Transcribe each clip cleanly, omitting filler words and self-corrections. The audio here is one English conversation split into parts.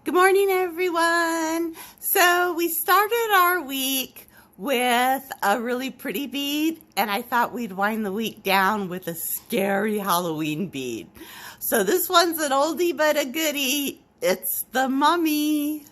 Good morning, everyone. So we started our week with a really pretty bead, and I thought we'd wind the week down with a scary Halloween bead. So this one's an oldie but a goodie. It's the mummy.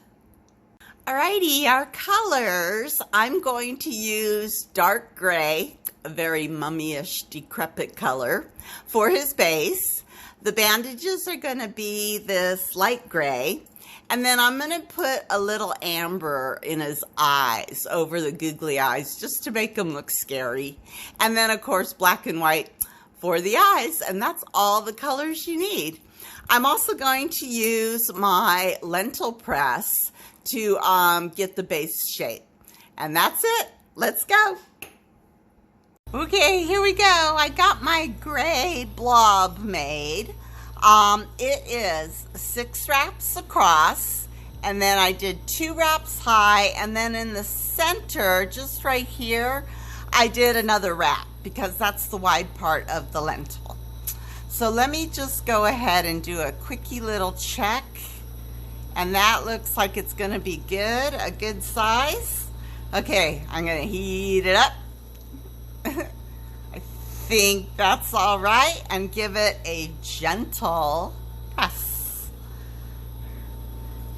Alrighty, our colors. I'm going to use dark gray, a very mummy-ish, decrepit color, for his base. The bandages are going to be this light gray. And then I'm going to put a little amber in his eyes, over the googly eyes, just to make him look scary. And then, of course, black and white for the eyes. And that's all the colors you need. I'm also going to use my lentil press to get the base shape. And that's it. Let's go. Okay, here we go. I got my gray blob made. It is 6 wraps across, and then I did 2 wraps high, and then in the center, just right here, I did another wrap because that's the wide part of the lentil. So let me just go ahead and do a quickie little check, and that looks like it's going to be good, a good size. Okay, I'm going to heat it up. I think that's all right, and give it a gentle press.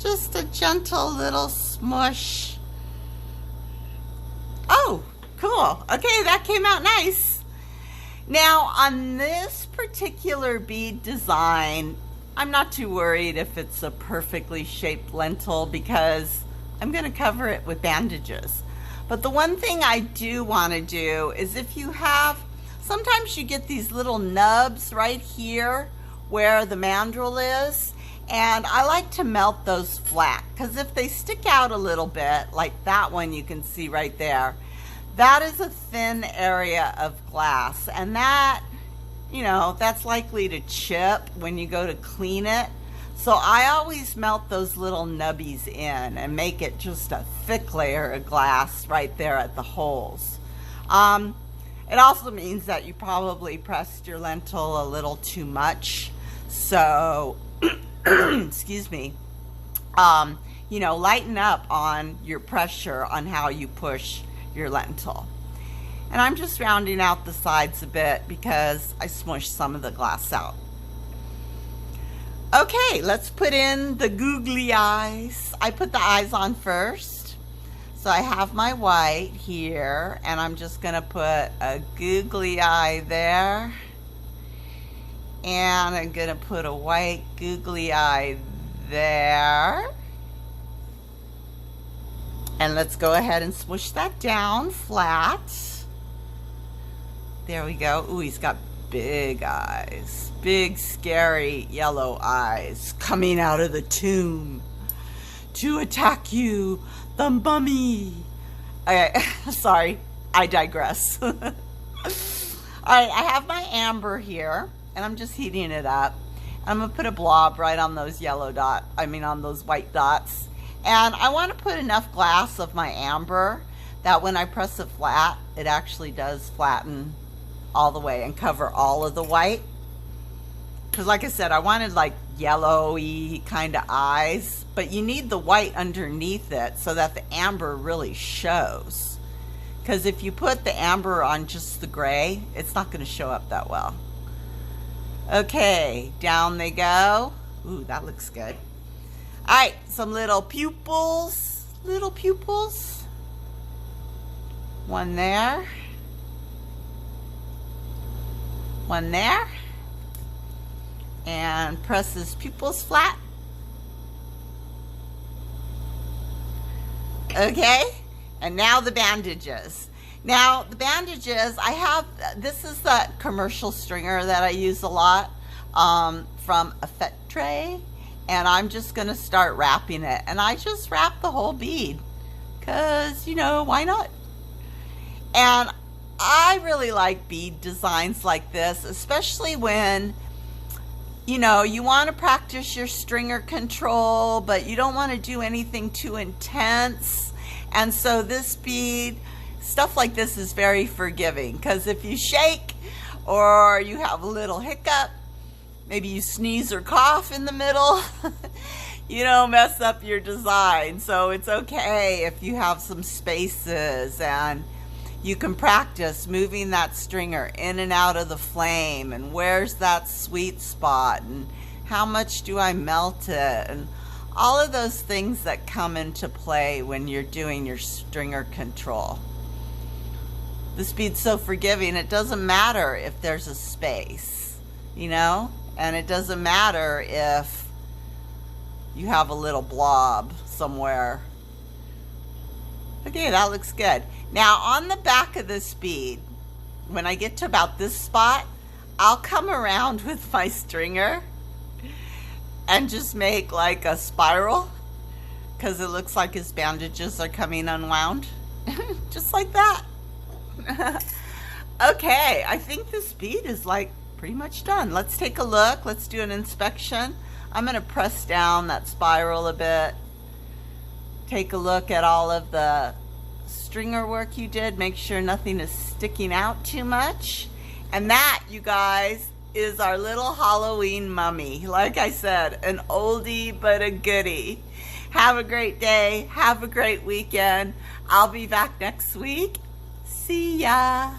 Just a gentle little smush. Oh, cool. Okay, that came out nice. Now, on this particular bead design, I'm not too worried if it's a perfectly shaped lentil because I'm going to cover it with bandages. But the one thing I do want to do is if you have sometimes you get these little nubs right here where the mandrel is, and I like to melt those flat because if they stick out a little bit, like that one you can see right there, that is a thin area of glass, and that, you know, that's likely to chip when you go to clean it. So I always melt those little nubbies in and make it just a thick layer of glass right there at the holes. It also means that you probably pressed your lentil a little too much. So, excuse me, you know, lighten up on your pressure on how you push your lentil. And I'm just rounding out the sides a bit because I smushed some of the glass out. Okay, let's put in the googly eyes. I put the eyes on first. So I have my white here, and I'm just going to put a googly eye there. And I'm going to put a white googly eye there. And let's go ahead and smush that down flat. There we go. Ooh, he's got big eyes. Big, scary yellow eyes coming out of the tomb to attack you. The mummy. Okay, sorry, I digress. All right, I have my amber here, and I'm just heating it up. I'm gonna put a blob right on those yellow dots, on those white dots. And I want to put enough glass of my amber that when I press it flat, it actually does flatten all the way and cover all of the white. Because like I said, I wanted like yellowy kind of eyes, but you need the white underneath it so that the amber really shows. Because if you put the amber on just the gray, it's not going to show up that well. Okay, down they go. Ooh, that looks good. All right, some little pupils. Little pupils. One there. One there. And press his pupils flat. Okay, and now the bandages. Now the bandages, I have, this is the commercial stringer that I use a lot from Effetre, and I'm just going to start wrapping it. And I just wrap the whole bead because, you know, why not? And I really like bead designs like this, especially when you know, you want to practice your stringer control, but you don't want to do anything too intense. And so this bead, stuff like this is very forgiving, because if you shake or you have a little hiccup, maybe you sneeze or cough in the middle, you don't mess up your design. So it's okay if you have some spaces, and you can practice moving that stringer in and out of the flame, and where's that sweet spot, and how much do I melt it, and all of those things that come into play when you're doing your stringer control. This bead's so forgiving. It doesn't matter if there's a space, you know, and it doesn't matter if you have a little blob somewhere. Okay, that looks good. Now on the back of this bead, when I get to about this spot, I'll come around with my stringer and just make like a spiral, because it looks like his bandages are coming unwound. Just like that. Okay, I think this bead is like pretty much done. Let's take a look. Let's do an inspection. I'm going to press down that spiral a bit. Take a look at all of the stringer work you did. Make sure nothing is sticking out too much. And that, you guys, is our little Halloween mummy. Like I said, an oldie but a goodie. Have a great day. Have a great weekend. I'll be back next week. See ya.